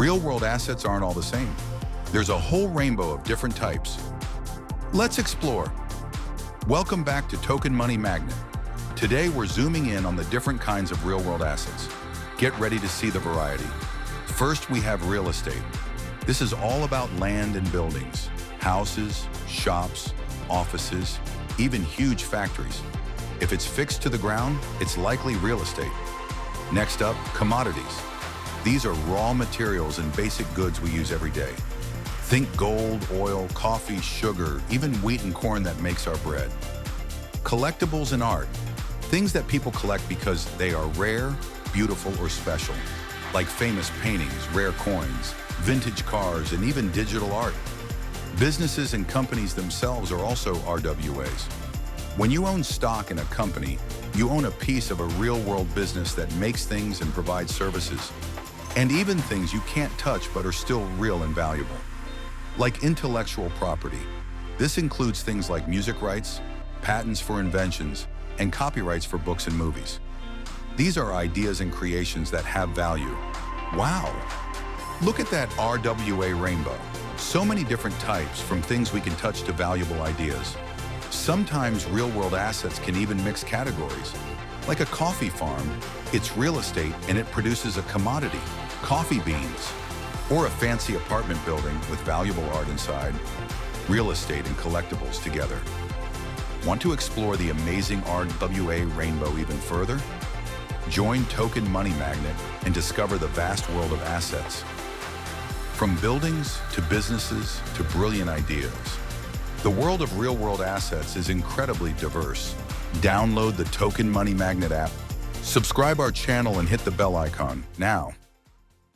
Real-world assets aren't all the same. There's a whole rainbow of different types. Let's explore. Welcome back to Token Money Magnet. Today we're zooming in on the different kinds of real-world assets. Get ready to see the variety. First, we have real estate. This is all about land and buildings, houses, shops, offices, even huge factories. If it's fixed to the ground, it's likely real estate. Next up, commodities. These are raw materials and basic goods we use every day. Think gold, oil, coffee, sugar, even wheat and corn that makes our bread. Collectibles and art. Things that people collect because they are rare, beautiful, or special, like famous paintings, rare coins, vintage cars, and even digital art. Businesses and companies themselves are also RWAs. When you own stock in a company, you own a piece of a real-world business that makes things and provides services, and even things you can't touch but are still real and valuable. Like intellectual property. This includes things like music rights, patents for inventions, and copyrights for books and movies. These are ideas and creations that have value. Wow! Look at that RWA Rainbow. So many different types, from things we can touch to valuable ideas. Sometimes real-world assets can even mix categories. Like a coffee farm, it's real estate and it produces a commodity, coffee beans. Or a fancy apartment building with valuable art inside, real estate and collectibles together. Want to explore the amazing RWA Rainbow even further? Join Token Money Magnet and discover the vast world of assets. From buildings to businesses to brilliant ideas, the world of real-world assets is incredibly diverse. Download the Token Money Magnet app, subscribe our channel and hit the bell icon now.